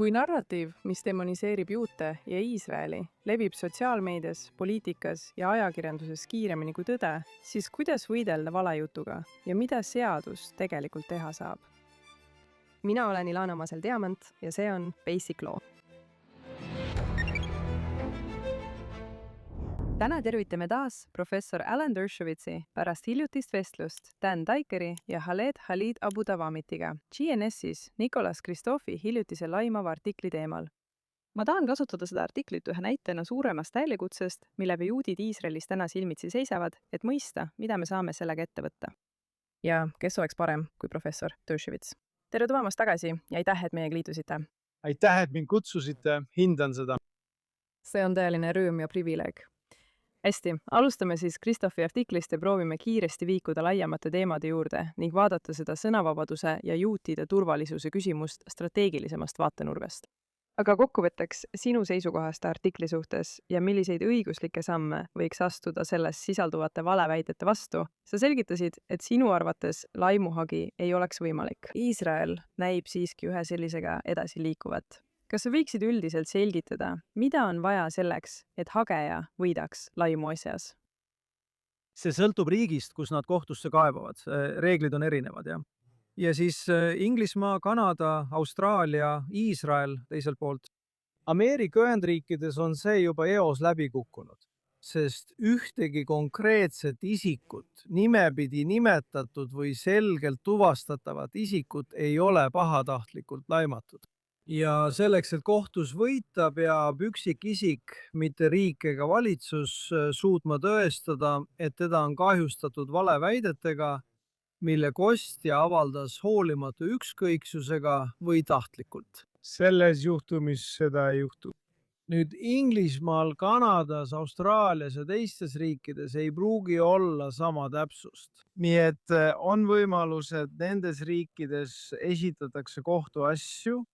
Kui narratiiv, mis demoniseerib juute ja Iisraeli, levib sotsiaalmeedias, poliitikas ja ajakirjanduses kiiremini kui tõde, siis kuidas võidelda valejutuga ja mida seadus tegelikult teha saab? Mina olen Ilana Masel-Diamant ja see on Basic Law. Täna tervitame taas professor Alan Dershowitzi pärast hiljutist vestlust Dan Dikeri ja Khaled Abu Dawamitiga GNS-is Nicolas Christophe'i hiljutise laimava artikli teemal. Ma tahan kasutada seda artiklit ühe näitena suuremast väljakutsest, millega juudid Iisraelis täna silmitsi seisavad, et mõista, mida me saame sellega ette võtta. Ja kes oleks parem kui professor Dershowitz? Tere tulemast tagasi ja aitäh, et meiega liitusite. Aitäh, et mind kutsusite, hindan seda. See on tõeline rõõm ja privileeg. Hästi, alustame siis Christophe'i artiklist ja proovime kiiresti liikuda laiemate teemade juurde ning vaadata seda sõnavabaduse ja juutide turvalisuse küsimust strateegilisemast vaatenurgast. Aga kokkuvõtteks sinu seisukohast artikli suhtes ja milliseid õiguslikke samme võiks astuda selles sisalduvate valeväidete vastu, sa selgitasid, et sinu arvates laimuhagi ei oleks võimalik. Iisrael näib siiski ühe sellisega edasi liikuvat. Kas sa võiksid üldiselt selgitada, mida on vaja selleks, et hageja võidaks laimu asjas? See sõltub riigist, kus nad kohtusse kaebavad. Reeglid on erinevad, jah. Ja siis Inglismaa, Kanada, Austraalia, Iisrael teiselt poolt. Ameerika Ühendriikides on see juba eos läbi kukkunud, sest ühtegi konkreetset isikut, nimepidi nimetatud või selgelt tuvastatavat isikut ei ole pahatahtlikult laimatud. Ja selleks, et kohtus võita, peab üksikisik, mitte riik ega valitsus, suutma tõestada, et teda on kahjustatud valeväidetega, mille kostja avaldas hoolimatu ükskõiksusega või tahtlikult. Selles juhtumis seda ei juhtu. Nüüd Inglismaal, Kanadas, Austraalias ja teistes riikides ei pruugi olla sama täpsust. Nii et on võimalus, et nendes riikides esitatakse kohtuasju.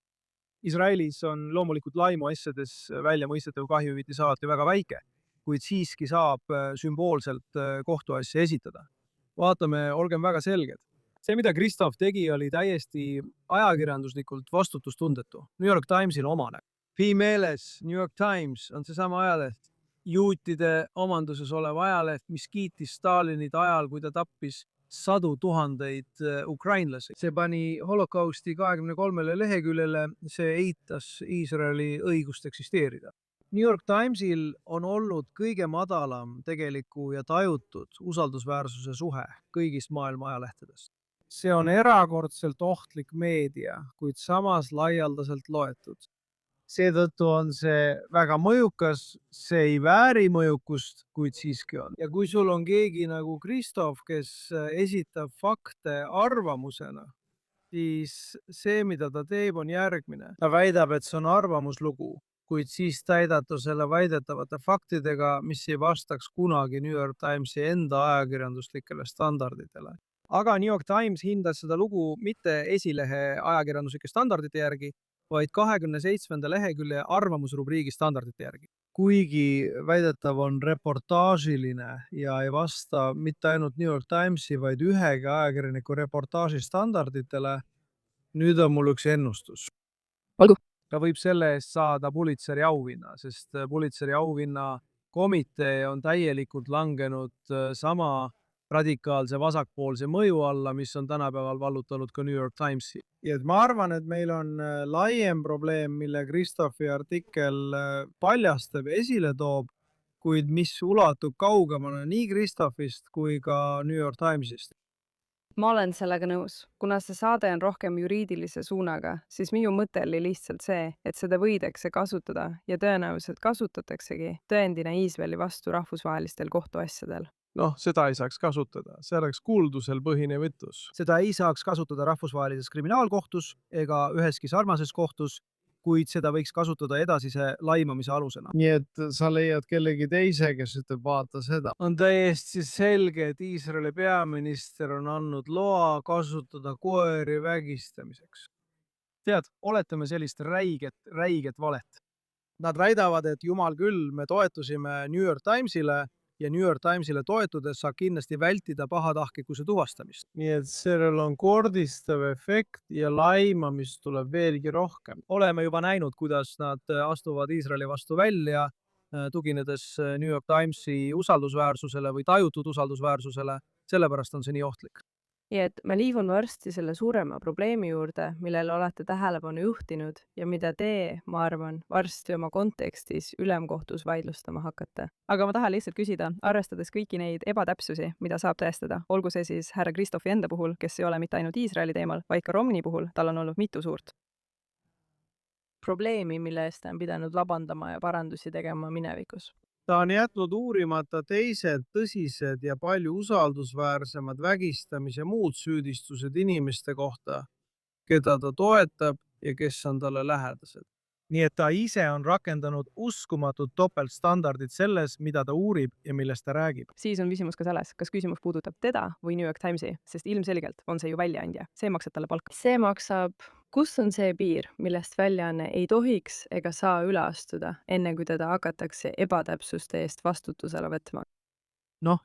Iisraelis on loomulikult laimuasjades välja mõistetav kahjuhüvitis alati väga väike, kuid siiski saab sümboolselt kohtuasja esitada. Vaatame, olgem väga selged. See, mida Christoph tegi, oli täiesti ajakirjanduslikult vastutustundetu. New York Timesil omane. Meeles New York Times on seesama ajaleht, juutide omanduses olev ajaleht, mis kiitis Stalinit ajal, kui ta tappis sadu tuhandeid ukrainlasi. See pani holokausti 23 leheküljele, see eitas Iisraeli õigust eksisteerida. New York Timesil on olnud kõige madalam tegeliku ja tajutud usaldusväärsuse suhe kõigist maailma ajalehtedest. See on erakordselt ohtlik meedia, kuid samas laialdaselt loetud. Seetõttu on see väga mõjukas, see ei vääri mõjukust, kuid siiski on. Ja kui sul on keegi nagu Christoph, kes esitab fakte arvamusena, siis see, mida ta teeb, on järgmine. Ta väidab, et see on arvamuslugu, kuid siis täidab ta selle väidetavate faktidega, mis ei vastaks kunagi New York Timesi enda ajakirjanduslikele standarditele. Aga New York Times hindas seda lugu mitte esilehe ajakirjanduslike standardite järgi, vaid 27. lehekülje arvamusrubriigi standardite järgi. Kuigi väidetav on reportaažiline ja ei vasta mitte ainult New York Timesi, vaid ühegi ajakirjaniku reportaaži standarditele, nüüd on mul üks ennustus. Olgu. Ta võib selle eest saada Pulitzeri auhinna, sest Pulitzeri auhinna komitee on täielikult langenud sama radikaalse vasakpoolse mõju alla, mis on tänapäeval vallutanud ka New York Timesi. Ja ma arvan, et meil on laiem probleem, mille Christophi artikkel paljastab ja esile toob, kuid mis ulatub kaugemale nii Christophist kui ka New York Timesist. Ma olen sellega nõus. Kuna see saade on rohkem juriidilise suunaga, siis minu mõte oli lihtsalt see, et seda võidakse kasutada ja tõenäoliselt kasutataksegi tõendina Iisraeli vastu rahvusvahelistel kohtuasjadel. Seda ei saaks kasutada. See oleks kuuldusel põhinev ütlus. Seda ei saaks kasutada rahvusvahelises kriminaalkohtus ega üheski sarnases kohtus, kuid seda võiks kasutada edasise laimamise alusena. Nii et sa leiad kellegi teise, kes ütleb, vaata seda. On täiesti selge, et Iisraeli peaminister on andnud loa kasutada koeri vägistamiseks. Tead, oletame sellist räiget valet. Nad väidavad, et jumal küll, me toetusime New York Timesile, ja New York Timesile toetudes saab kindlasti vältida pahatahtlikkuse tuvastamist. nii et sellel on kordistav efekt ja laimamist tuleb veelgi rohkem. Oleme juba näinud, kuidas nad astuvad Iisraeli vastu välja, tuginedes New York Timesi usaldusväärsusele või tajutud usaldusväärsusele, sellepärast on see nii ohtlik. nii et ma liigun varsti selle suurema probleemi juurde, millele olete tähelepanu juhtinud ja mida te, ma arvan, varsti oma kontekstis ülemkohtus vaidlustama hakkate. aga ma tahan lihtsalt küsida, arvestades kõiki neid ebatäpsusi, mida saab tõestada, olgu see siis härra Christophi enda puhul, kes ei ole mitte ainult Iisraeli teemal, vaid ka Romney puhul, tal on olnud mitu suurt probleemi, mille eest ta on pidanud vabandama ja parandusi tegema minevikus. Ta on jätnud uurimata teised tõsised ja palju usaldusväärsemad vägistamis- ja muud süüdistused inimeste kohta, keda ta toetab ja kes on talle lähedased. Nii et ta ise on rakendanud uskumatud topeltstandardid selles, mida ta uurib ja millest ta räägib. Siis on küsimus ka selles, kas küsimus puudutab teda või New York Timesi, sest ilmselgelt on see ju väljaandja, see maksab talle palka. See maksab, kus on see piir, millest väljaanne ei tohiks ega saa üle astuda, enne kui teda hakatakse ebatäpsuste eest vastutusele võtma?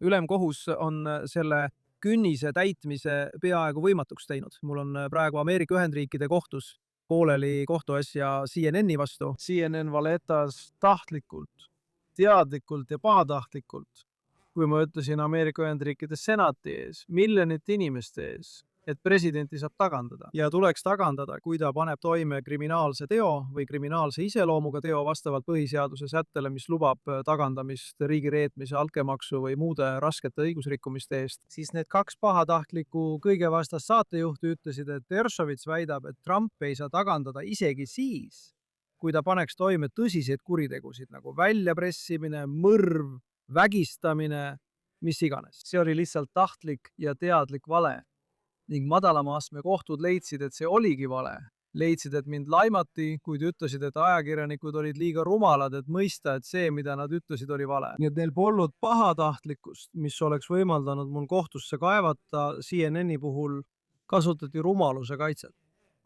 Ülemkohus on selle künnise täitmise peaaegu võimatuks teinud. Mul on praegu Ameerika Ühendriikide kohtus pooleli kohtuasja CNN-i vastu. CNN valetas tahtlikult, teadlikult ja pahatahtlikult, kui ma ütlesin Ameerika Ühendriikide senati ees, miljonite inimeste ees, et presidenti saab tagandada. Ja tuleks tagandada, kui ta paneb toime kriminaalse teo või kriminaalse iseloomuga teo vastavalt põhiseaduse sättele, mis lubab tagandamist riigireetmise, altkäemaksu või muude raskete õigusrikkumiste eest. Siis need kaks pahatahtlikku kõigevastast saatejuhti ütlesid, et Dershowitz väidab, et Trump ei saa tagandada isegi siis, kui ta paneks toime tõsiseid kuritegusid nagu väljapressimine, mõrv, vägistamine, mis iganes. See oli lihtsalt tahtlik ja teadlik vale. Ning madalama astme kohtud leidsid, et see oligi vale. Leidsid, et mind laimati, kuid ütlesid, et ajakirjanikud olid liiga rumalad, et mõista, et see, mida nad ütlesid, oli vale. Nii et neil polnud pahatahtlikkust, mis oleks võimaldanud mul kohtusse kaevata. CNN-i puhul kasutati rumaluse kaitset.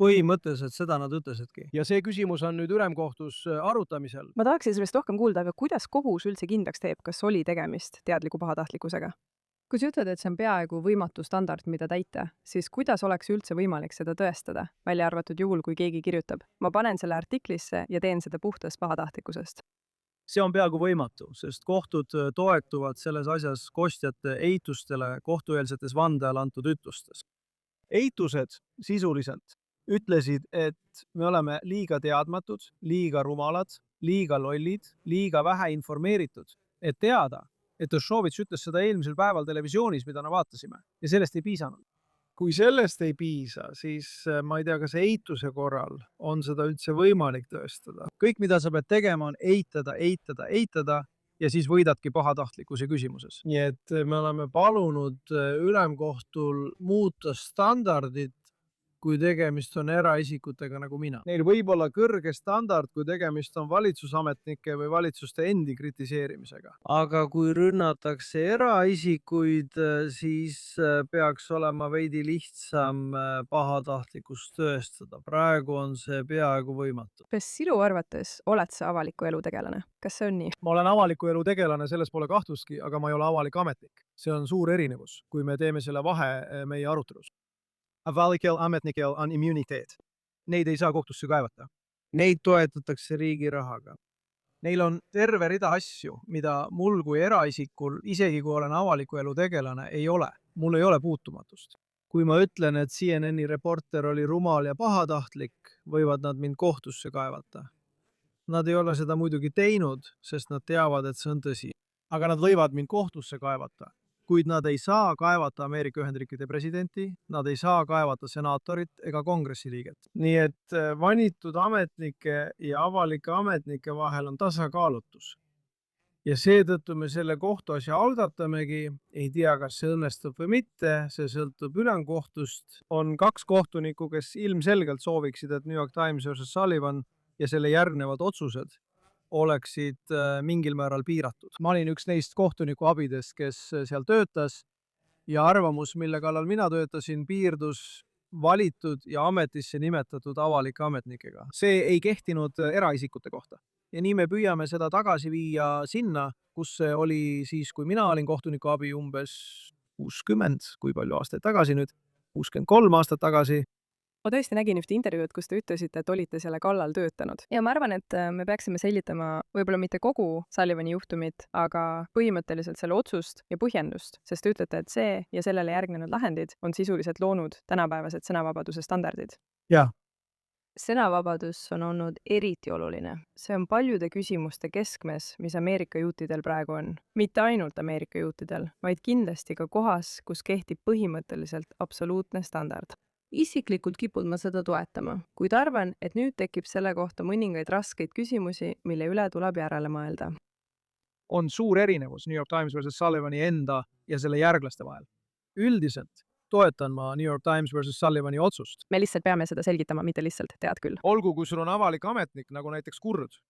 Põhimõtteliselt seda nad ütlesidki. Ja see küsimus on nüüd ülemkohtus arutamisel. Ma tahaksin sellest rohkem kuulda, aga kuidas kohus üldse kindlaks teeb, kas oli tegemist teadliku pahatahtlikkusega? Kui sa ütled, et see on peaaegu võimatu standard, mida täita, siis kuidas oleks üldse võimalik seda tõestada, välja arvatud juhul, kui keegi kirjutab? Ma panen selle artiklisse ja teen seda puhtast pahatahtlikkusest. See on peaaegu võimatu, sest kohtud toetuvad selles asjas kostjate eitustele kohtueelsetes vande all antud ütlustes. Eitused sisuliselt ütlesid, et me oleme liiga teadmatud, liiga rumalad, liiga lollid, liiga vähe informeeritud, et teada, et Dershowitz ütles seda eelmisel päeval televisioonis, mida me vaatasime, ja sellest ei piisanud. Kui sellest ei piisa, siis ma ei tea, kas eituse korral on seda üldse võimalik tõestada. Kõik, mida sa pead tegema, on eitada ja siis võidadki pahatahtlikkuse küsimuses. Nii et me oleme palunud ülemkohtul muuta standardit, kui tegemist on eraisikutega nagu mina. Neil võib olla kõrge standard, kui tegemist on valitsusametnike või valitsuste endi kritiseerimisega. Aga kui rünnatakse eraisikuid, siis peaks olema veidi lihtsam pahatahtlikkust tõestada. Praegu on see peaaegu võimatu. Kas sinu arvates oled sa avaliku elu tegelane? Kas see on nii? Ma olen avaliku elu tegelane, selles pole kahtlustki, aga ma ei ole avalik ametnik. See on suur erinevus, kui me teeme selle vahe meie arutelus. Avalikel ametnikel on immuniteet. Neid ei saa kohtusse kaevata. Neid toetatakse riigi rahaga. Neil on terve rida asju, mida mul kui eraisikul, isegi kui olen avaliku elu tegelane, ei ole. Mul ei ole puutumatust. Kui ma ütlen, et CNN-i reporter oli rumal ja pahatahtlik, võivad nad mind kohtusse kaevata. Nad ei ole seda muidugi teinud, sest nad teavad, et see on tõsi. Aga nad võivad mind kohtusse kaevata. Kuid nad ei saa kaevata Ameerika Ühendriikide presidenti, nad ei saa kaevata senaatorit ega kongressiliiget. Nii et valitud ametnike ja avalike ametnike vahel on tasakaalutus. Ja seetõttu me selle kohtuasja algatamegi, ei tea, kas see õnnestub või mitte, see sõltub ülemkohtust. On kaks kohtunikku, kes ilmselgelt sooviksid, et New York Times versus Sullivan ja selle järgnevad otsused oleksid mingil määral piiratud. Ma olin üks neist kohtuniku abidest, kes seal töötas ja arvamus, mille kallal mina töötasin, piirdus valitud ja ametisse nimetatud avalike ametnikega. See ei kehtinud eraisikute kohta. ja nii me püüame seda tagasi viia sinna, kus see oli siis, kui mina olin kohtuniku abi umbes 60, kui palju aastaid tagasi nüüd, 63 aastat tagasi. Ma tõesti nägin ühte intervjuud, kus te ütlesite, et olite selle kallal töötanud. Ja ma arvan, et me peaksime säilitama võib-olla mitte kogu Sullivani juhtumit, aga põhimõtteliselt selle otsust ja põhjendust, sest te ütlete, et see ja sellele järgnenud lahendid on sisuliselt loonud tänapäevased sõnavabaduse standardid. Jah. Sõnavabadus on olnud eriti oluline. See on paljude küsimuste keskmes, mis Ameerika juutidel praegu on. Mitte ainult Ameerika juutidel, vaid kindlasti ka kohas, kus kehtib põhimõtteliselt absoluutne standard. Isiklikult kipun ma seda toetama, kuid arvan, et nüüd tekib selle kohta mõningaid raskeid küsimusi, mille üle tuleb järele mõelda. On suur erinevus New York Times versus Sullivani enda ja selle järglaste vahel. Üldiselt toetan ma New York Times versus Sullivani otsust. Me lihtsalt peame seda selgitama, mitte lihtsalt tead küll. Olgu, kui sul on avalik ametnik, nagu näiteks Kurd.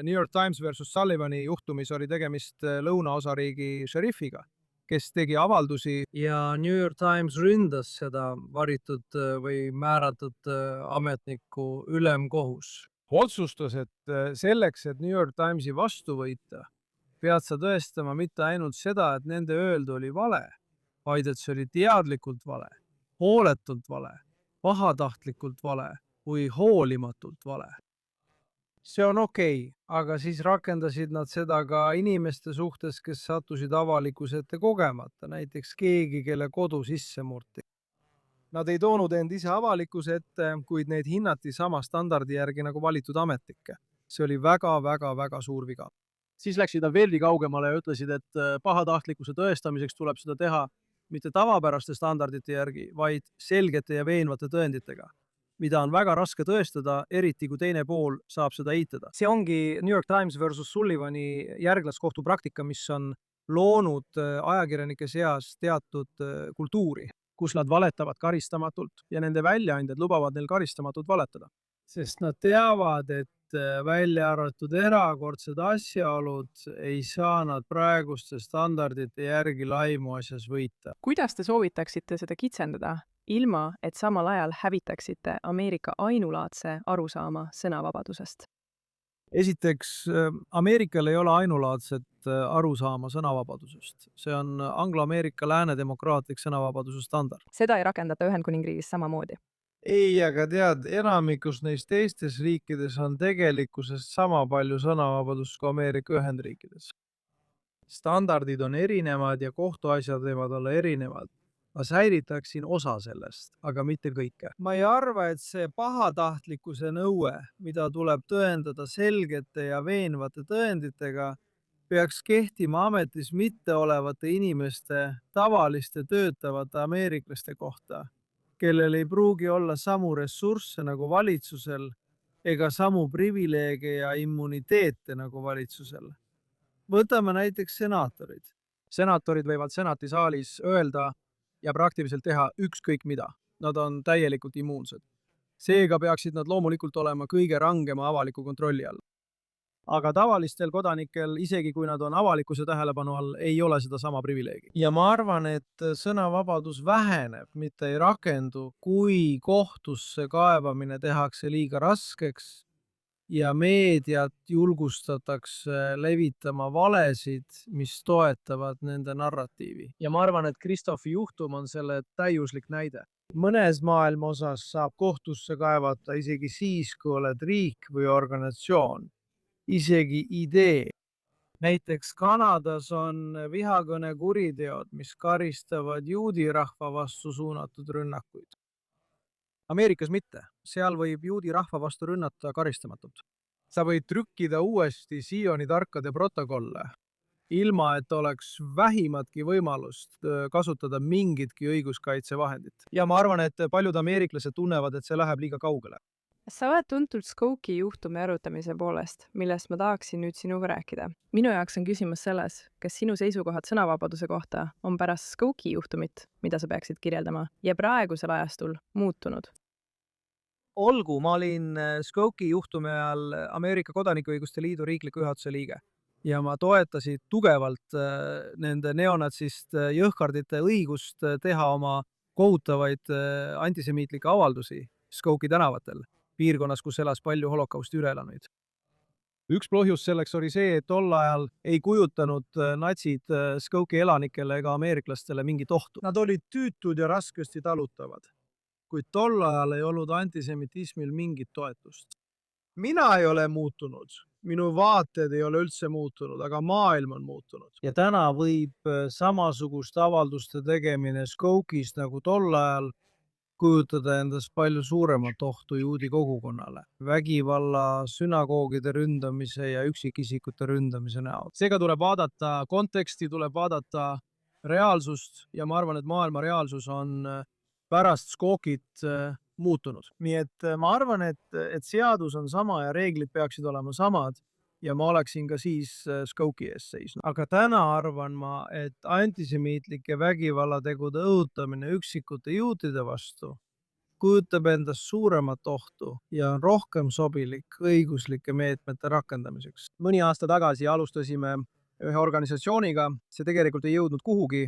New York Times versus Sullivani juhtumis oli tegemist lõunaosariigi šerifiga, kes tegi avaldusi ja New York Times ründas seda varitud või määratud ametniku ülemkohus. Otsustas, et selleks, et New York Timesi vastu võita, pead sa tõestama mitte ainult seda, et nende öeldu oli vale, vaid et see oli teadlikult vale, hooletult vale, pahatahtlikult vale või hoolimatult vale. See on okei, aga siis rakendasid nad seda ka inimeste suhtes, kes sattusid avalikkuse ette kogemata, näiteks keegi, kelle kodu sisse murti. Nad ei toonud end ise avalikkuse ette, kuid neid hinnati sama standardi järgi nagu valitud ametnikke. See oli väga suur viga. Siis läksid nad veelgi kaugemale ja ütlesid, et pahatahtlikkuse tõestamiseks tuleb seda teha mitte tavapäraste standardite järgi, vaid selgete ja veenvate tõenditega, mida on väga raske tõestada, eriti kui teine pool saab seda eitada. See ongi New York Times versus Sullivani järglaskohtu praktika, mis on loonud ajakirjanike seas teatud kultuuri, kus nad valetavad karistamatult ja nende väljaandjad lubavad neil karistamatult valetada. Sest nad teavad, et välja arvatud erakordsed asjaolud ei saa nad praeguste standardite järgi laimu asjas võita. Kuidas te soovitaksite seda kitsendada, ilma et samal ajal hävitaksite Ameerika ainulaadse arusaama sõnavabadusest? Esiteks, Ameerikal ei ole ainulaadset arusaama sõnavabadusest. See on anglo-Ameerika lääne demokraatlik sõnavabaduse standard. Seda ei rakendata Ühendkuningriigis samamoodi. Ei, aga tead, enamikus neis teistes riikides on tegelikkuses sama palju sõnavabadust kui Ameerika Ühendriikides. Standardid on erinevad ja kohtuasjad võivad olla erinevad. Ma säilitaksin osa sellest, aga mitte kõike. Ma ei arva, et see pahatahtlikkuse nõue, mida tuleb tõendada selgete ja veenvate tõenditega, peaks kehtima ametis mitteolevate inimeste, tavaliste töötavate ameeriklaste kohta, kellel ei pruugi olla samu ressursse nagu valitsusel ega samu privileege ja immuniteete nagu valitsusel. Võtame näiteks senaatorid. Senaatorid võivad senati saalis öelda ja praktiliselt teha ükskõik mida. Nad on täielikult immuunsed. Seega peaksid nad loomulikult olema kõige rangema avaliku kontrolli all. Aga tavalistel kodanikel, isegi kui nad on avalikkuse tähelepanu all, ei ole seda sama privileegi. Ja ma arvan, et sõnavabadus väheneb, mitte ei rakendu, kui kohtusse kaevamine tehakse liiga raskeks ja meediat julgustatakse levitama valesid, mis toetavad nende narratiivi. Ja ma arvan, et Christophi juhtum on selle täiuslik näide. Mõnes maailma osas saab kohtusse kaevata isegi siis, kui oled riik või organisatsioon. Isegi idee. Näiteks Kanadas on vihakõne kuriteod, mis karistavad juudi rahva vastu suunatud rünnakuid. Ameerikas mitte. Seal võib juudi rahva vastu rünnata karistamatult. Sa võid trükkida uuesti Sioni tarkade protokolle, ilma et oleks vähimatki võimalust kasutada mingitki õiguskaitsevahendit. Ja ma arvan, et paljud ameeriklased tunnevad, et see läheb liiga kaugele. Sa oled tuntud Skokie juhtumi arutamise poolest, millest ma tahaksin nüüd sinuga rääkida. Minu jaoks on küsimus selles, kas sinu seisukohad sõnavabaduse kohta on pärast Skokie juhtumit, mida sa peaksid kirjeldama, ja praegusel ajastul muutunud? Olgu, ma olin Skokie juhtumi ajal Ameerika Kodanikuõiguste Liidu riikliku juhatuse liige ja ma toetasin tugevalt nende neonatsist jõhkardite õigust teha oma kohutavaid antisemiitlikke avaldusi Skokie tänavatel, piirkonnas, kus elas palju holokausti üleelanuid. üks põhjus selleks oli see, et tol ajal ei kujutanud natsid Skokie elanikele ega ameeriklastele mingit ohtu. Nad olid tüütud ja raskesti talutavad, kuid tol ajal ei olnud antisemitismil mingit toetust. Mina ei ole muutunud, minu vaated ei ole üldse muutunud, aga maailm on muutunud. Ja täna võib samasugust avalduste tegemine Skokies nagu tol ajal kujutada endast palju suuremat ohtu juudi kogukonnale. Vägivalla, sünagoogide ründamise ja üksikisikute ründamise näol. Seega tuleb vaadata konteksti, tuleb vaadata reaalsust ja ma arvan, et maailma reaalsus on pärast Skokit muutunud. Nii et ma arvan, et seadus on sama ja reeglid peaksid olema samad ja ma oleksin ka siis Skokie ees seisnud. Aga täna arvan ma, et antisemiitlike vägivallategude õhutamine üksikute juutide vastu kujutab endast suuremat ohtu ja on rohkem sobilik õiguslike meetmete rakendamiseks. Mõni aasta tagasi alustasime ühe organisatsiooniga, see tegelikult ei jõudnud kuhugi.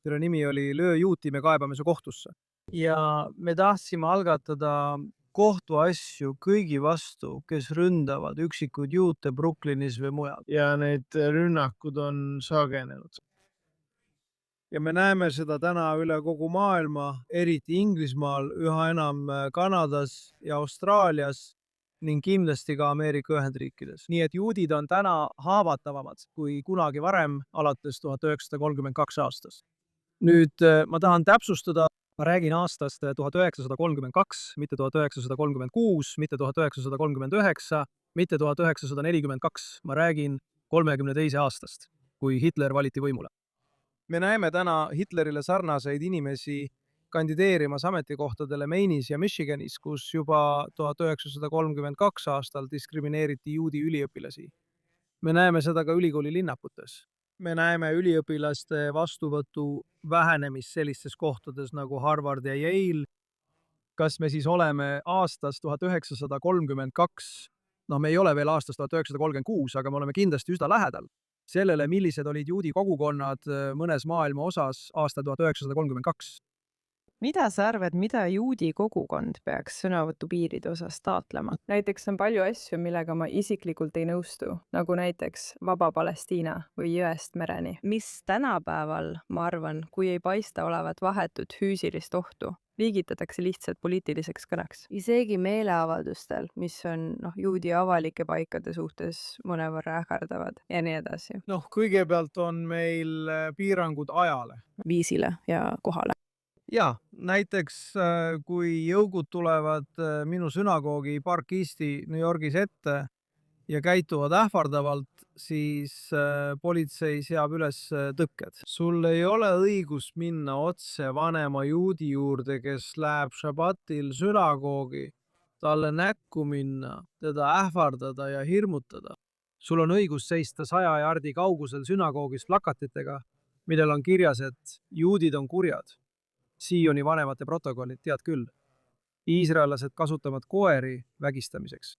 Selle nimi oli Löö juuti, me kaebame su kohtusse. Ja me tahtsime algatada kohtuasju kõigi vastu, kes ründavad üksikuid juute Brooklynis või mujal. Ja need rünnakud on sagenenud. Ja me näeme seda täna üle kogu maailma, eriti Inglismaal, üha enam Kanadas ja Austraalias ning kindlasti ka Ameerika Ühendriikides. Nii et juudid on täna haavatavamad kui kunagi varem alates 1932 aastast. Nüüd ma tahan täpsustada, ma räägin aastast 1932, mitte 1936, mitte 1939, mitte 1942. Ma räägin 32 aastast, kui Hitler valiti võimule. Me näeme täna Hitlerile sarnaseid inimesi kandideerimas ametikohtadele Maine'is ja Michiganis, kus juba 1932 aastal diskrimineeriti juudi üliõpilasi. Me näeme seda ka ülikooli linnaputes. Me näeme üliõpilaste vastuvõtu vähenemist sellistes kohtades nagu Harvard ja Yale. Kas me siis oleme aastas 1932, me ei ole veel aastas 1936, aga me oleme kindlasti üsna lähedal sellele, millised olid juudi kogukonnad mõnes maailma osas aastal 1932. Mida sa arvad, mida juudi kogukond peaks sõnavõtu piiride osas taotlema? Näiteks on palju asju, millega ma isiklikult ei nõustu, nagu näiteks Vaba Palestiina või Jõest mereni. Mis tänapäeval, ma arvan, kui ei paista olevat vahetut füüsilist ohtu, liigitatakse lihtsalt poliitiliseks kõneks. Isegi meeleavaldustel, mis on juudi avalike paikade suhtes mõnevõrra ähvardavad ja nii edasi. Kõigepealt on meil piirangud ajale. Viisile ja kohale. Ja, näiteks kui jõugud tulevad minu sünagoogi Park Easti New Yorgis ette ja käituvad ähvardavalt, siis politsei seab üles tõkked. Sul ei ole õigust minna otse vanema juudi juurde, kes läheb šabatil sünagoogi, talle näkku minna, teda ähvardada ja hirmutada. Sul on õigus seista 100 jardi kaugusel sünagoogis plakatitega, millel on kirjas, et juudid on kurjad. Sioni vanemate protokollid, tead küll. Iisraellased kasutavad koeri vägistamiseks.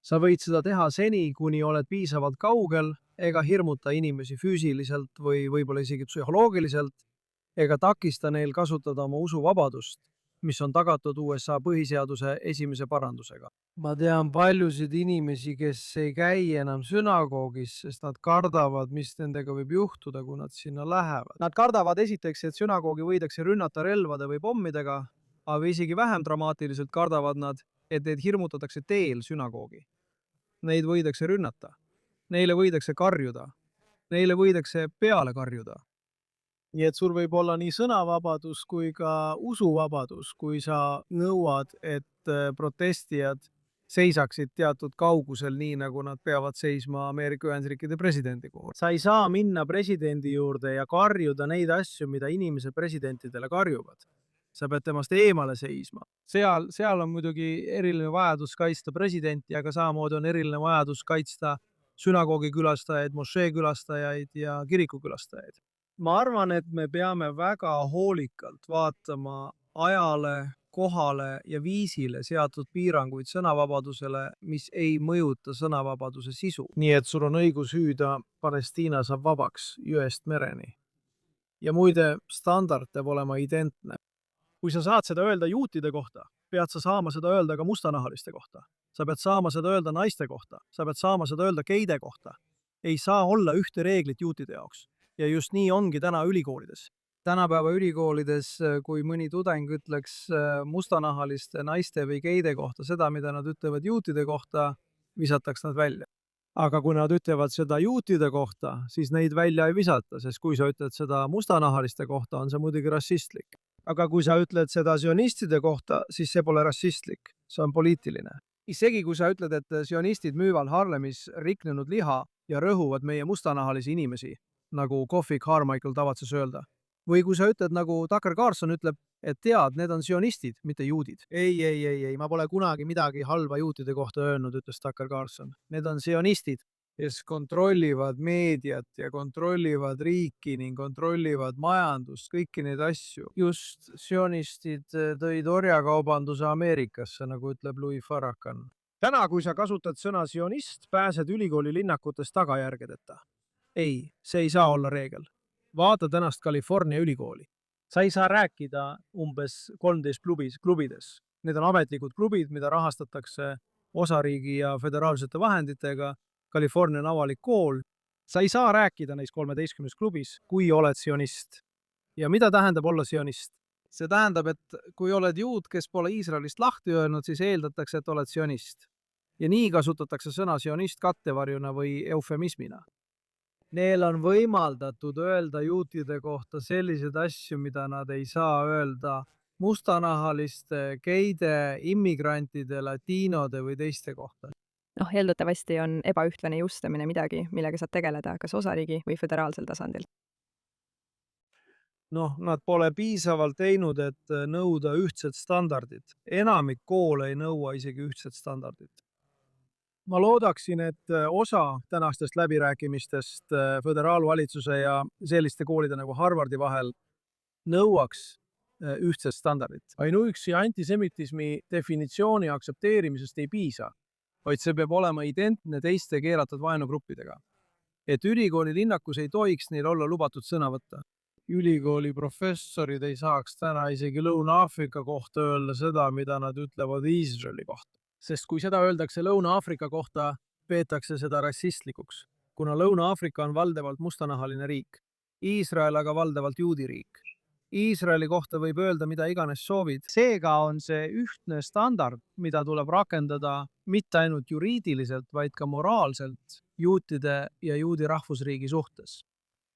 Sa võid seda teha seni, kuni oled piisavalt kaugel ega hirmuta inimesi füüsiliselt või võib-olla isegi psühholoogiliselt ega takista neil kasutada oma usuvabadust, mis on tagatud USA põhiseaduse esimese parandusega. Ma tean paljusid inimesi, kes ei käi enam sünagoogis, sest nad kardavad, mis nendega võib juhtuda, kui nad sinna lähevad. Nad kardavad esiteks, et sünagoogi võidakse rünnata relvade või pommidega, aga isegi vähem dramaatiliselt kardavad nad, et neid hirmutatakse teel sünagoogi. Neid võidakse rünnata. Neile võidakse karjuda. Neile võidakse peale karjuda. Nii et sul võib olla nii sõnavabadus kui ka usuvabadus, kui sa nõuad, et protestijad seisaksid teatud kaugusel nii, nagu nad peavad seisma Ameerika Ühendriikide presidendi puhul. Sa ei saa minna presidendi juurde ja karjuda neid asju, mida inimesed presidentidele karjuvad. Sa pead temast eemale seisma. Seal on muidugi eriline vajadus kaitsta presidenti, aga samamoodi on eriline vajadus kaitsta sünagoogi külastajaid, mošee külastajaid ja kiriku külastajaid. Ma arvan, et me peame väga hoolikalt vaatama ajale, kohale ja viisile seatud piiranguid sõnavabadusele, mis ei mõjuta sõnavabaduse sisu. Nii et sul on õigus hüüda, Palestiina saab vabaks Jõest mereni. Ja muide, standard peab olema identne. Kui sa saad seda öelda juutide kohta, pead sa saama seda öelda ka mustanahaliste kohta. sa pead saama seda öelda naiste kohta, sa pead saama seda öelda geide kohta. Ei saa olla ühte reeglit juutide jaoks. Ja just nii ongi täna ülikoolides. Tänapäeva ülikoolides, kui mõni tudeng ütleks mustanahaliste naiste või geide kohta seda, mida nad ütlevad juutide kohta, visataks nad välja. Aga kui nad ütlevad seda juutide kohta, siis neid välja ei visata, sest kui sa ütled seda mustanahaliste kohta, on see muidugi rassistlik. Aga kui sa ütled seda sionistide kohta, siis see pole rassistlik, see on poliitiline. Isegi kui sa ütled, et sionistid müüvad Harlemis riknenud liha ja rõhuvad meie mustanahalisi inimesi, nagu Kofi Carmichael tavatses öelda. Või kui sa ütled, nagu Tucker Carlson ütleb, et tead, need on sionistid, mitte juudid. Ei, ma pole kunagi midagi halba juutide kohta öelnud, ütles Tucker Carlson. Need on sionistid, kes kontrollivad meediat ja kontrollivad riiki ning kontrollivad majandust, kõiki neid asju. Just sionistid tõid orjakaubanduse Ameerikasse, nagu ütleb Louis Farrakhan. Täna, kui sa kasutad sõna sionist, pääsed ülikooli linnakutes tagajärgedeta. Ei, see ei saa olla reegel. Vaata tänast California ülikooli. Sa ei saa rääkida umbes 13 klubides. Need on ametlikud klubid, mida rahastatakse osariigi ja föderaalsete vahenditega. California on avalik kool. Sa ei saa rääkida neis 13 klubis, kui oled sionist. Ja mida tähendab olla sionist? See tähendab, et kui oled juut, kes pole Iisraelist lahti öelnud, siis eeldatakse, et oled sionist. Ja nii kasutatakse sõna sionist kattevarjuna või eufemismina. Neil on võimaldatud öelda juutide kohta selliseid asju, mida nad ei saa öelda mustanahaliste, geide, immigrantide, latiinode või teiste kohta. Eeldatavasti on ebaühtlane jõustamine midagi, millega saab tegeleda kas osariigi või föderaalsel tasandil. Nad pole piisavalt teinud, et nõuda ühtset standardit. Enamik koole ei nõua isegi ühtset standardit. Ma loodaksin, et osa tänastest läbirääkimistest föderaalvalitsuse ja selliste koolide nagu Harvardi vahel nõuaks ühtset standardit. Ainuüksi antisemitismi definitsiooni aktsepteerimisest ei piisa, vaid see peab olema identne teiste keelatud vaenugruppidega. Et ülikooli linnakus ei tohiks neil olla lubatud sõna võtta. Ülikooli professorid ei saaks täna isegi Lõuna-Aafrika kohta öelda seda, mida nad ütlevad Iisraeli kohta. Sest kui seda öeldakse Lõuna-Aafrika kohta, peetakse seda rassistlikuks, kuna Lõuna-Aafrika on valdavalt mustanahaline riik. Iisrael aga valdavalt juudi riik. Iisraeli kohta võib öelda, mida iganes soovid. Seega on see ühtne standard, mida tuleb rakendada mitte ainult juriidiliselt, vaid ka moraalselt juutide ja juudi rahvusriigi suhtes.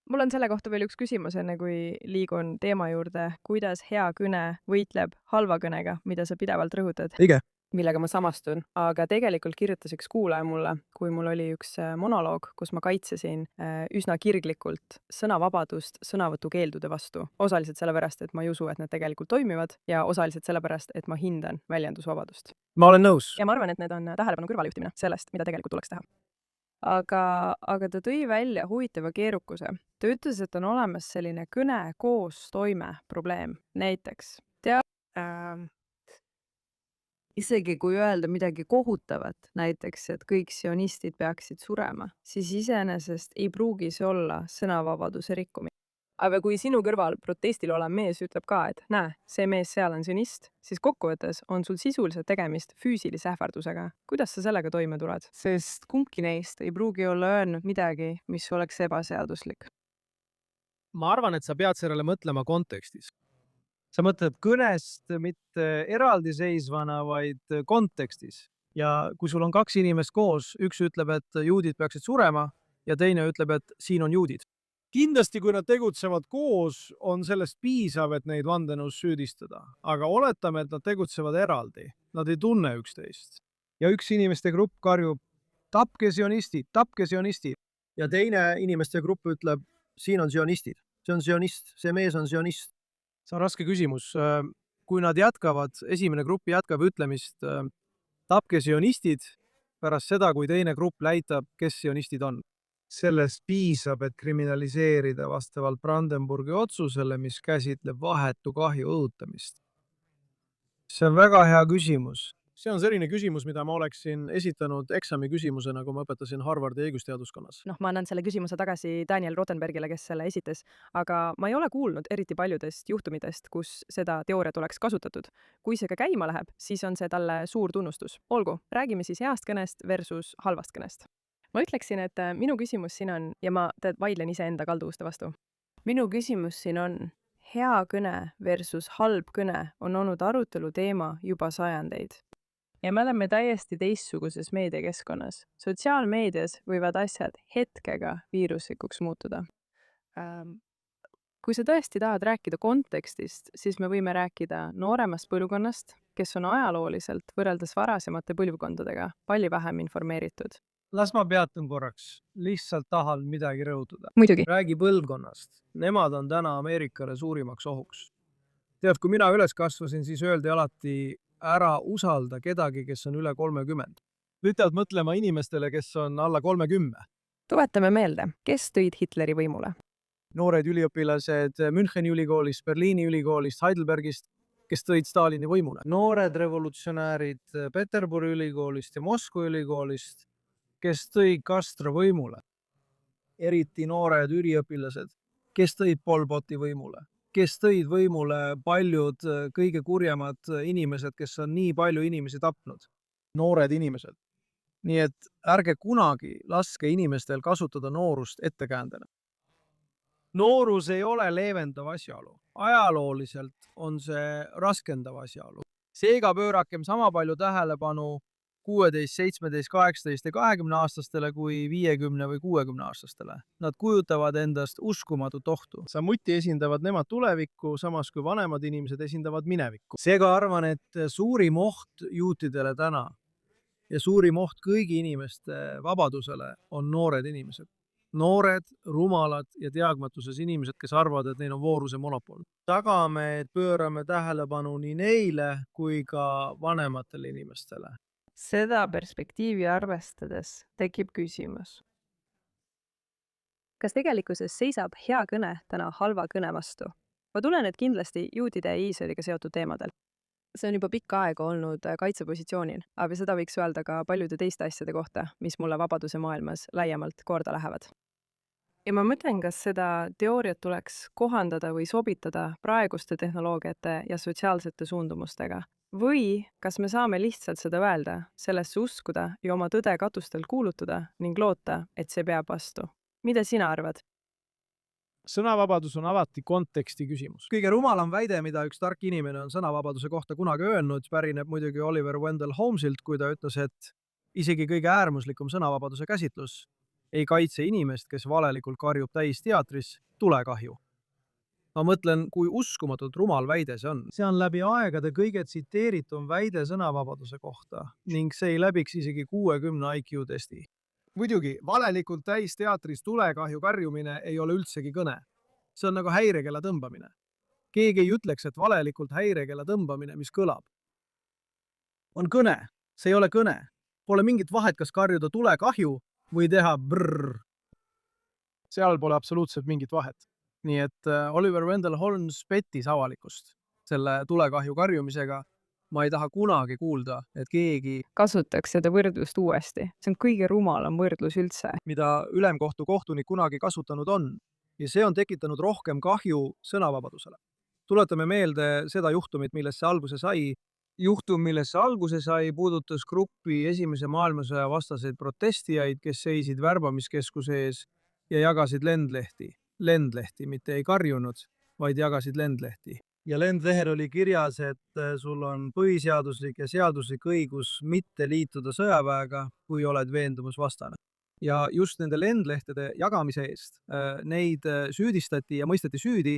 Mul on selle kohta veel üks küsimus, enne kui liigun teema juurde. Kuidas hea kõne võitleb halva kõnega, mida sa pidevalt rõhutad? Õige. Millega ma samastun, aga tegelikult kirjutas üks kuulaja mulle, kui mul oli üks monoloog, kus ma kaitsesin üsna kirglikult sõnavabadust sõnavõtukeeldude vastu. Osaliselt sellepärast, et ma ei usu, et need tegelikult toimivad ja osaliselt sellepärast, et ma hindan väljendusvabadust. Ma olen nõus. Ja ma arvan, et need on tähelepanu kõrvaljuhtimine sellest, mida tegelikult tuleks teha. Aga ta tõi välja huvitava keerukuse. Ta ütles, et on olemas selline kõne koos toime probleem. Näiteks isegi kui öelda midagi kohutavat, näiteks, et kõik sionistid peaksid surema, siis iseenesest ei pruugi see olla sõnavabaduse rikkumine. Aga kui sinu kõrval protestil olev mees ütleb ka, et näe, see mees seal on sionist, siis kokkuvõttes on sul sisuliselt tegemist füüsilise ähvardusega. Kuidas sa sellega toime tuled? Sest kumbki neist ei pruugi olla öelnud midagi, mis oleks ebaseaduslik. Ma arvan, et sa pead sellele mõtlema kontekstis. Sa mõtled kõnest mitte eraldiseisvana, vaid kontekstis. Ja kui sul on kaks inimest koos, üks ütleb, et juudid peaksid surema ja teine ütleb, et siin on juudid. Kindlasti, kui nad tegutsevad koos, on sellest piisav, et neid vandenõus süüdistada. Aga oletame, et nad tegutsevad eraldi. Nad ei tunne üksteist. Ja üks inimeste grupp karjub, tapke sionistid, tapke sionistid. Ja teine inimeste grupp ütleb, siin on sionistid. See on sionist, see mees on sionist. See on raske küsimus. Kui nad jätkavad, esimene grupp jätkab ütlemist tapke sionistid pärast seda, kui teine grupp näitab, kes sionistid on. Sellest piisab, et kriminaliseerida vastavalt Brandenburgi otsusele, mis käsitleb vahetu kahju õhutamist. See on väga hea küsimus. see on selline küsimus, mida ma oleksin esitanud eksami küsimusena, kui ma õpetasin Harvardi õigusteaduskonnas. Ma annan selle küsimuse tagasi Daniel Rothenbergile, kes selle esitas, aga ma ei ole kuulnud eriti paljudest juhtumitest, kus seda teooriat oleks kasutatud. Kui see ka käima läheb, siis on see talle suur tunnustus. Olgu, räägime siis heast kõnest versus halvast kõnest. Ma ütleksin, et minu küsimus siin on, ja ma vaidlen iseenda kalduvuste vastu. Minu küsimus siin on, hea kõne versus halb kõne on olnud arutelu teema juba sajandeid. Ja me oleme täiesti teistsuguses meediakeskkonnas. Sotsiaalmeedias võivad asjad hetkega viiruslikuks muutuda. Kui sa tõesti tahad rääkida kontekstist, siis me võime rääkida nooremast põlvkonnast, kes on ajalooliselt võrreldes varasemate põlvkondadega palju vähem informeeritud. Las ma peatun korraks. Lihtsalt tahan midagi rõhutada. Muidugi. Räägi põlvkonnast. Nemad on täna Ameerikale suurimaks ohuks. Tead, kui mina üles kasvasin, siis öeldi alati ära usalda kedagi, kes on üle 30. Nüüd pead mõtlema inimestele, kes on alla 30. Tuletame meelde, kes tõid Hitleri võimule? Noored üliõpilased Müncheni ülikoolist, Berliini ülikoolist, Heidelbergist, kes tõid Stalini võimule. Noored revolutsionäärid Peterburi ülikoolist ja Moskva ülikoolist, kes tõid Castro võimule. Eriti noored üliõpilased, kes tõid Pol Poti võimule. Kes tõid võimule paljud kõige kurjemad inimesed, kes on nii palju inimesi tapnud. Noored inimesed. Nii et ärge kunagi laske inimestel kasutada noorust ettekäändena. Noorus ei ole leevendav asjaolu. Ajalooliselt on see raskendav asjaolu. Seega pöörakem sama palju tähelepanu 16, 17, 18 ja 20 aastastele kui 50 või 60 aastastele. Nad kujutavad endast uskumatut ohtu. Samuti esindavad nemad tulevikku, samas kui vanemad inimesed esindavad minevikku. Seega arvan, et suurim oht juutidele täna ja suurim oht kõigi inimeste vabadusele on noored inimesed. Noored, rumalad ja teadmatuses inimesed, kes arvavad, et neil on vooruse monopol. Tagame, et pöörame tähelepanu nii neile kui ka vanematele inimestele. Seda perspektiivi arvestades tekib küsimus. Kas tegelikkuses seisab hea kõne täna halva kõne vastu? Ma tulen, et kindlasti juutide ja Iisraeliga seotud teemadel. See on juba pikka aega olnud kaitsepositsioonil, aga seda võiks öelda ka paljude teiste asjade kohta, mis mulle vabaduse maailmas laiemalt korda lähevad. Ja ma mõtlen, kas seda teooriat tuleks kohandada või sobitada praeguste tehnoloogiate ja sotsiaalsete suundumustega. Või kas me saame lihtsalt seda öelda, sellesse uskuda ja oma tõde katustel kuulutada ning loota, et see peab vastu. Mida sina arvad? Sõnavabadus on alati konteksti küsimus. Kõige rumalam väide, mida üks tark inimene on sõnavabaduse kohta kunagi öelnud, pärineb muidugi Oliver Wendell Holmesilt, kui ta ütles, et isegi kõige äärmuslikum sõnavabaduse käsitlus ei kaitse inimest, kes valelikult karjub täisteatris tulekahju. Ma mõtlen, kui uskumatult rumal väide see on. See on läbi aegade kõige tsiteeritum väide sõnavabaduse kohta ning see ei läbiks isegi 60 IQ testi. Muidugi, valelikult täisteatris tulekahju karjumine ei ole üldsegi kõne. See on nagu häirekella tõmbamine. Keegi ei ütleks, et valelikult häirekella tõmbamine, mis kõlab. On kõne, see ei ole kõne. Pole mingit vahet, kas karjuda tulekahju või teha brrr. Seal pole absoluutselt mingit vahet. Nii et Oliver Wendell Holmes pettis avalikkust selle tulekahju karjumisega. Ma ei taha kunagi kuulda, et keegi kasutaks seda võrdlust uuesti. See on kõige rumalam võrdlus üldse. Mida ülemkohtu kohtunik kunagi kasutanud on. Ja see on tekitanud rohkem kahju sõnavabadusele. Tuletame meelde seda juhtumit, millest see alguse sai. Juhtum, millest see alguse sai, puudutas gruppi Esimese maailmasõja vastaseid protestijaid, kes seisid värbamiskeskuse ees ja jagasid lendlehti. Lendlehti, mitte ei karjunud, vaid jagasid lendlehti. Ja lendlehed oli kirjas, et sul on põhiseaduslik ja seaduslik õigus mitte liituda sõjaväega, kui oled veendumusvastane. Ja just nende lendlehtede jagamise eest neid süüdistati ja mõisteti süüdi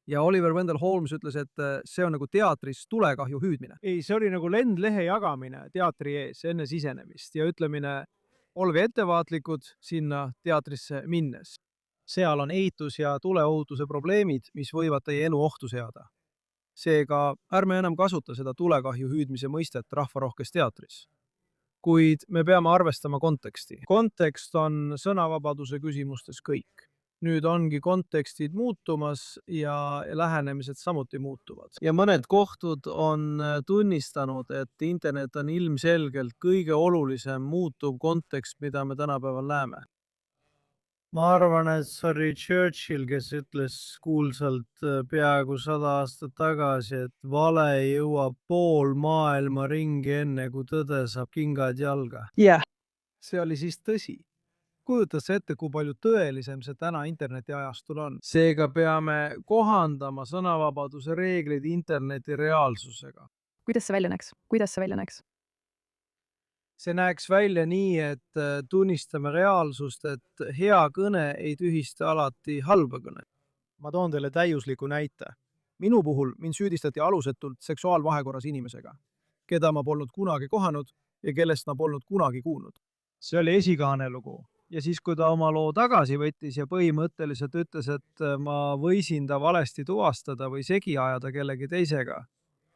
ja Oliver Wendell Holmes ütles, et see on nagu teatris tulekahju hüüdmine. Ei, see oli nagu lendlehe jagamine teatri ees enne sisenemist ja ütlemine, olge ettevaatlikud sinna teatrisse minnes. Seal on ehitus- ja tuleohutuse probleemid, mis võivad teie elu ohtu seada. Seega ärme enam kasuta seda tulekahju hüüdmise mõistet rahvarohkes teatris. Kuid me peame arvestama konteksti. Kontekst on sõnavabaduse küsimustes kõik. nüüd ongi kontekstid muutumas ja lähenemised samuti muutuvad. ja mõned kohtud on tunnistanud, et internet on ilmselgelt kõige olulisem muutuv kontekst, mida me tänapäeval näeme. ma arvan, et see oli Churchill, kes ütles kuulsalt peaaegu 100 aastat tagasi, et vale jõuab pool maailma ringi enne, kui tõde saab kingad jalga. jah. see oli siis tõsi. Kujuta sa ette, kui palju tõelisem see täna internetiajastul on. Seega peame kohandama sõnavabaduse reeglid interneti reaalsusega. kuidas see välja näeks? kuidas see välja näeks? See näeks välja nii, et tunnistame reaalsust, et hea kõne ei tühista alati halba kõne. Ma toon teile täiusliku näite. Minu puhul mind süüdistati alusetult seksuaalvahekorras inimesega, keda ma polnud kunagi kohanud ja kellest ma polnud kunagi kuulnud. See oli esikaane lugu. Ja siis, kui ta oma loo tagasi võttis ja põhimõtteliselt ütles, et ma võisin ta valesti tuvastada või segi ajada kellegi teisega,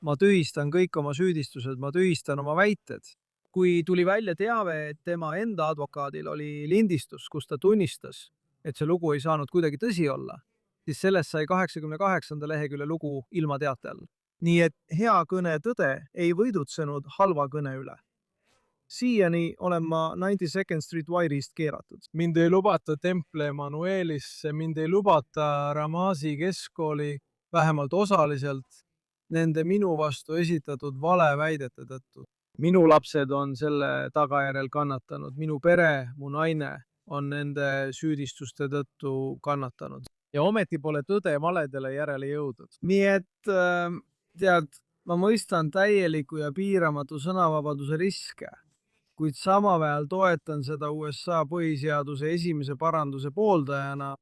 ma tühistan kõik oma süüdistused, ma tühistan oma väited. Kui tuli välja teave, et tema enda advokaadil oli lindistus, kus ta tunnistas, et see lugu ei saanud kuidagi tõsi olla, siis sellest sai 88. lehekülje lugu ilma teate all. Nii et hea kõne tõde ei võidutsenud halva kõne üle. Siiani olen ma 92nd Street Wire'ist keeratud. Mind ei lubata Temple Emanuelisse, mind ei lubata Ramasi keskkooli, vähemalt osaliselt, nende minu vastu esitatud valeväidete tõttu. Minu lapsed on selle tagajärjel kannatanud, minu pere, mu naine on nende süüdistuste tõttu kannatanud. Ja ometi pole tõde valedele järele jõudnud. Nii et tead, ma mõistan täieliku ja piiramatu sõnavabaduse riske, kuid samaväel toetan seda USA põhiseaduse esimese paranduse pooldajana.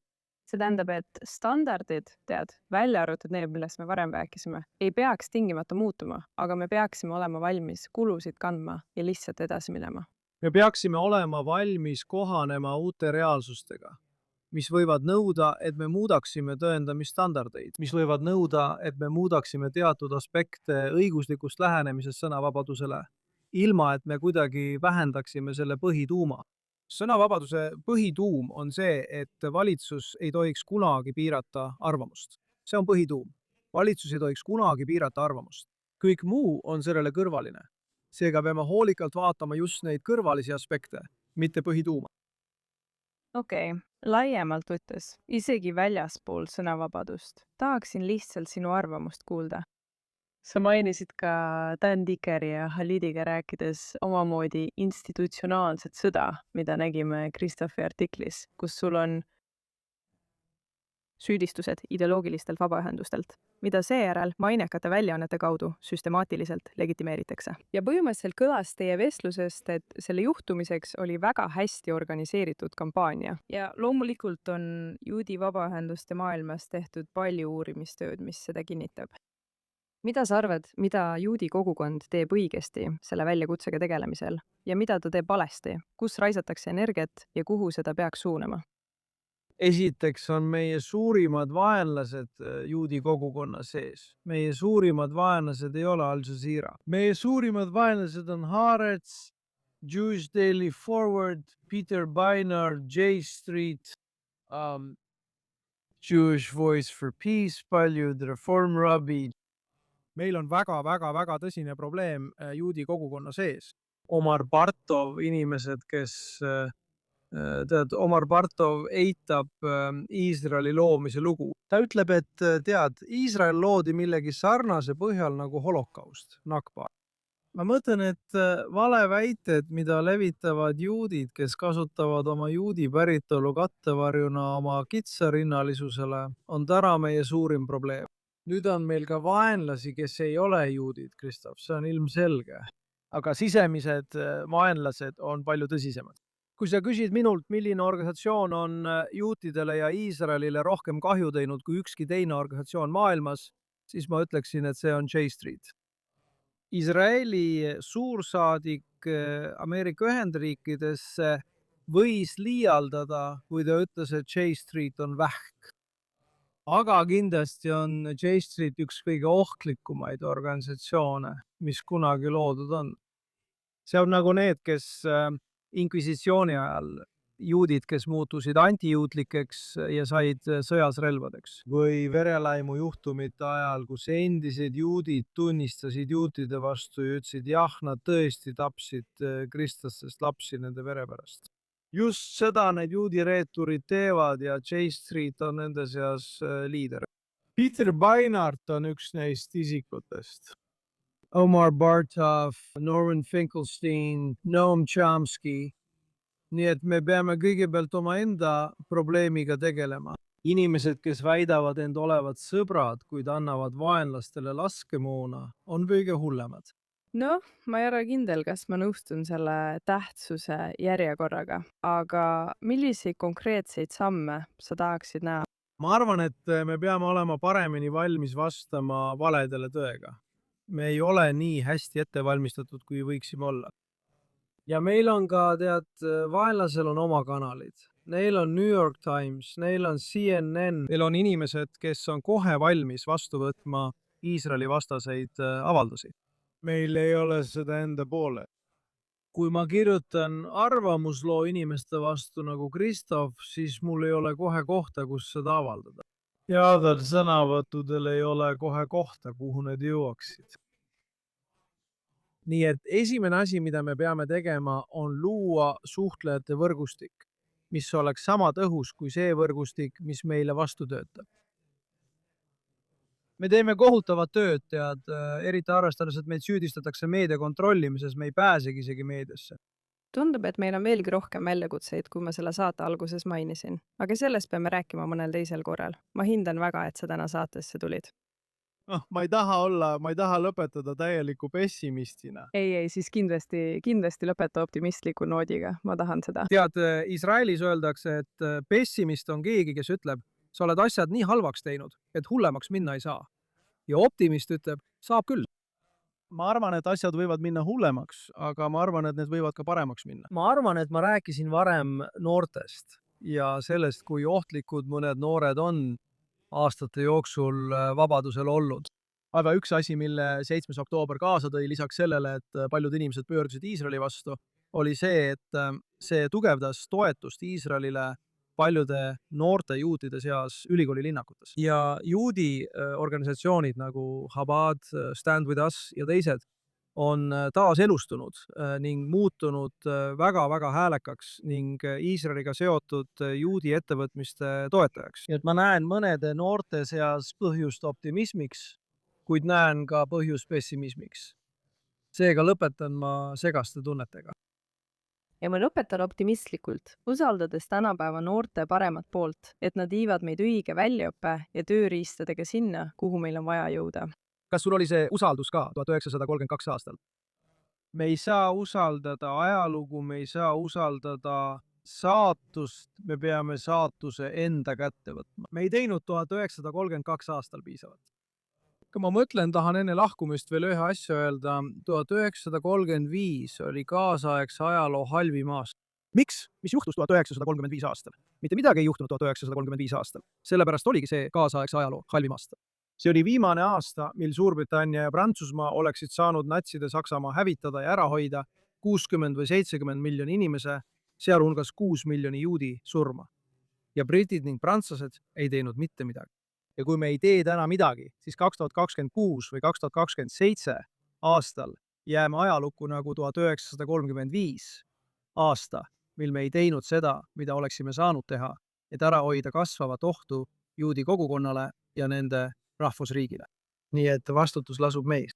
See tähendab, et standardid, välja arvatud need, millest me varem rääkisime, ei peaks tingimata muutuma, aga me peaksime olema valmis kulusid kandma ja lihtsalt edasi minema. Me peaksime olema valmis kohanema uute reaalsustega, mis võivad nõuda, et me muudaksime tõendamisstandardeid, mis võivad nõuda, et me muudaksime teatud aspekte õiguslikust lähenemisest sõnavabadusele, ilma et me kuidagi vähendaksime selle põhituuma. Sõnavabaduse põhituum on see, et valitsus ei tohiks kunagi piirata arvamust. See on põhituum. Valitsus ei tohiks kunagi piirata arvamust. Kõik muu on sellele kõrvaline. Seega peame hoolikalt vaatama just neid kõrvalisi aspekte, mitte põhituuma. Okei, laiemalt võttes, isegi väljaspool sõnavabadust, tahaksin lihtsalt sinu arvamust kuulda. Sa mainisid ka Dan Dickeri ja Halidiga rääkides omamoodi institutsionaalset sõda, mida nägime Christophi artiklis, kus sul on süüdistused ideoloogilistelt vabaühendustelt, mida seejärel mainekate väljaannete kaudu süstemaatiliselt legitimeeritakse. Ja põhimõtteliselt kõlas teie vestlusest, et selle juhtumiseks oli väga hästi organiseeritud kampaania. Ja loomulikult on juudi vabaühenduste maailmas tehtud palju uurimistööd, mis seda kinnitab. Mida sa arvad, mida juudi kogukond teeb õigesti selle väljakutsega tegelemisel ja mida ta teeb valesti, kus raisatakse energiat ja kuhu seda peaks suunama? Esiteks on meie suurimad vaenlased juudi kogukonna sees. Meie suurimad vaenlased ei ole Al Jazeera. Meie suurimad vaenlased on Haaretz, Jewish Daily Forward, Peter Beinart, J Street, Jewish Voice for Peace, paljud Reform Rabbi. Meil on väga tõsine probleem juudi kogukonna sees. Omar Bartov, inimesed, kes Omar Bartov eitab Iisraeli loomise lugu. Ta ütleb, et Iisrael loodi millegi sarnase põhjal nagu holokaust, Nakba. Ma mõtlen, et valeväited, mida levitavad juudid, kes kasutavad oma juudi päritolu kattevarjuna oma kitsarinnalisusele, on täna meie suurim probleem. Nüüd on meil ka vaenlasi, kes ei ole juudid, Kristof, see on ilmselge. Aga sisemised vaenlased on palju tõsisemad. Kui sa küsid minult, milline organisatsioon on juutidele ja Iisraelile rohkem kahju teinud kui ükski teine organisatsioon maailmas, siis ma ütleksin, et see on J Street. Iisraeli suursaadik Ameerika Ühendriikidesse võis liialdada, kui ta ütles, et J Street on vähk. Aga kindlasti on J Street üks kõige ohtlikumaid organisatsioone, mis kunagi loodud on. See on nagu need, kes inkvisitsiooni ajal juudid, kes muutusid antijuutlikeks ja said sõjas relvadeks. või verelaimu juhtumite ajal, kus endised juudid tunnistasid juutide vastu ja ütlesid, jah, nad tõesti tapsid kristlastest lapsi nende vere pärast. Just seda need juudi reeturid teevad ja J Street on nende seas liider. Peter Beinart on üks neist isikutest. Omar Bartov, Norman Finkelstein, Noam Chomsky. Nii et me peame kõigepealt omaenda probleemiga tegelema. Inimesed, kes väidavad end olevat sõbrad, kuid annavad vaenlastele laskemoona, on kõige hullemad. Noh, ma ei ole kindel, kas ma nõustun selle tähtsuse järjekorraga, aga milliseid konkreetseid samme sa tahaksid näha? Ma arvan, et me peame olema paremini valmis vastama valedele tõega. Me ei ole nii hästi ette valmistatud, kui võiksime olla. Ja meil on ka, vaenlasel on oma kanalid. Neil on New York Times, neil on CNN. Neil on inimesed, kes on kohe valmis vastu võtma Iisraeli vastaseid avaldusi. Meil ei ole seda enda poole. Kui ma kirjutan arvamusloo inimeste vastu nagu Kristof, siis mul ei ole kohe kohta, kus seda avaldada. Headel sõnavõttudel ei ole kohe kohta, kuhu need jõuaksid. Nii et esimene asi, mida me peame tegema, on luua suhtlejate võrgustik, mis oleks sama tõhus kui see võrgustik, mis meile vastu töötab. Me teeme kohutavat tööd, eriti arvestades, et meid süüdistatakse meedia kontrollimises, me ei pääsegi isegi meediasse. Tundub, et meil on veelgi rohkem väljakutseid, kui ma selle saate alguses mainisin, aga sellest peame rääkima mõnel teisel korral. Ma hindan väga, et sa täna saatesse tulid. Ma ei taha lõpetada täieliku pessimistina. Ei, siis kindlasti lõpeta optimistliku noodiga. Ma tahan seda. Tead, Iisraelis öeldakse, et pessimist on keegi, kes ütleb, sa oled asjad nii halvaks teinud, et hullemaks minna ei saa. Ja optimist ütleb, saab küll. Ma arvan, et asjad võivad minna hullemaks, aga ma arvan, et need võivad ka paremaks minna. Ma arvan, et ma rääkisin varem noortest ja sellest, kui ohtlikud mõned noored on aastate jooksul vabadusel olnud. Aga üks asi, mille 7. oktoober kaasa tõi lisaks sellele, et paljud inimesed pöördusid Iisraeli vastu, oli see, et see tugevdas toetust Iisraelile paljude noorte juutide seas ülikooli linnakutes. Ja juudi organisatsioonid nagu Chabad, Stand With Us ja teised on taas elustunud ning muutunud väga-väga häälekaks ning Iisraeliga seotud juudi ettevõtmiste toetajaks. Et ma näen mõnede noorte seas põhjust optimismiks, kuid näen ka põhjust pessimismiks. Seega lõpetan ma segaste tunnetega. Ja ma lõpetan optimistlikult, usaldades tänapäeva noorte paremat poolt, et nad viivad meid õige väljaõppe ja tööriistadega sinna, kuhu meil on vaja jõuda. Kas sul oli see usaldus ka 1932 aastal? Me ei saa usaldada ajalugu, me ei saa usaldada saatust, me peame saatuse enda kätte võtma. Me ei teinud 1932 aastal piisavalt. Kui ma mõtlen, tahan enne lahkumist veel ühe asja öelda. 1935 oli kaasaegse ajaloo halvim aasta. Miks? Mis juhtus 1935 aastal? Mitte midagi ei juhtunud 1935 aastal. Sellepärast oligi see kaasaegse ajaloo halvim aasta. See oli viimane aasta, mil Suurbritannia ja Prantsusmaa oleksid saanud natside Saksamaa hävitada ja ära hoida 60 või 70 miljoni inimese, sealhulgas 6 miljoni juudi surma. Ja britid ning prantslased ei teinud mitte midagi. Ja kui me ei tee täna midagi, siis 2026 või 2027 aastal jääme ajalukku nagu 1935 aasta, mil me ei teinud seda, mida oleksime saanud teha, et ära hoida kasvavat ohtu juudi kogukonnale ja nende rahvusriigile. Nii et vastutus lasub meis.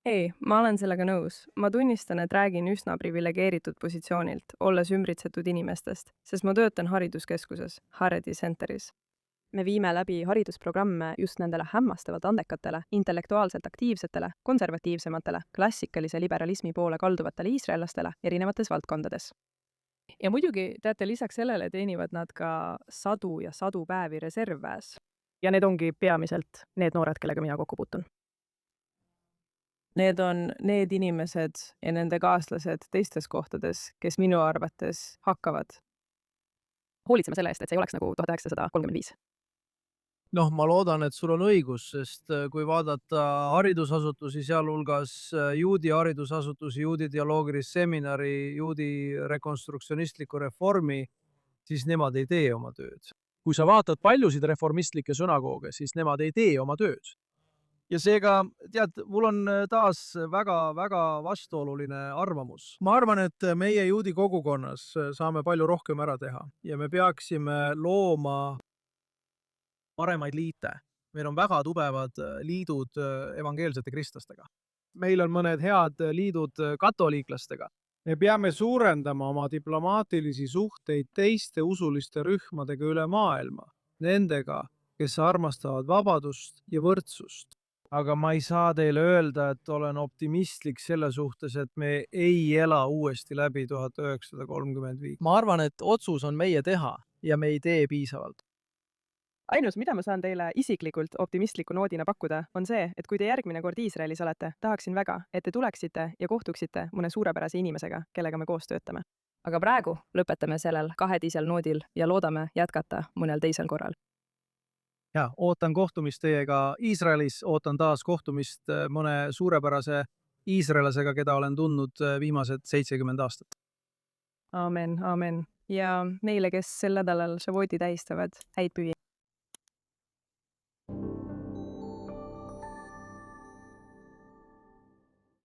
Ei, ma olen sellega nõus. Ma tunnistan, et räägin üsna privilegeeritud positsioonilt, olles ümbritsetud inimestest, sest ma töötan hariduskeskuses, Haredi Centeris. Me viime läbi haridusprogramme just nendele hämmastavalt andekatele, intellektuaalselt aktiivsetele, konservatiivsematele, klassikalise liberalismi poole kalduvatele iisraellastele erinevates valdkondades. Ja muidugi, teate, lisaks sellele teenivad nad ka sadu ja sadu päevi reservväes. Ja need ongi peamiselt need noored, kellega mina kokku puutun. Need on need inimesed ja nende kaaslased teistes kohtades, kes minu arvates hakkavad hoolitsema selle eest, et see ei oleks nagu 1935. noh, ma loodan, et sul on õigus, sest kui vaadata haridusasutusi, sealhulgas juudi haridusasutusi, juudi dialoogilist seminari, juudi rekonstruktsionistlikku reformi, siis nemad ei tee oma tööd. Kui sa vaatad paljusid reformistlikke sünagooge, siis nemad ei tee oma tööd. Ja seega, tead, mul on taas väga-väga vastuoluline arvamus. Ma arvan, et meie juudi kogukonnas saame palju rohkem ära teha ja me peaksime looma paremaid liite. Meil on väga tugevad liidud evangeelsete kristlastega. Meil on mõned head liidud katoliiklastega. Me peame suurendama oma diplomaatilisi suhteid teiste usuliste rühmadega üle maailma, nendega, kes armastavad vabadust ja võrdsust. Aga ma ei saa teile öelda, et olen optimistlik selle suhtes, et me ei ela uuesti läbi 1935. Ma arvan, et otsus on meie teha ja me ei tee piisavalt. Ainus, mida ma saan teile isiklikult optimistliku noodina pakkuda, on see, et kui te järgmine kord Iisraelis olete, tahaksin väga, et te tuleksite ja kohtuksite mõne suurepärase inimesega, kellega me koos töötame. Aga praegu lõpetame sellel kahetisel noodil ja loodame jätkata mõnel teisel korral. Ja, ootan kohtumist teiega Iisraelis, ootan taas kohtumist mõne suurepärase iisraelasega, keda olen tundnud viimased 70 aastat. Aamen, aamen. Ja neile, kes sel nädalal Shavuoti tähistavad, häid pühi.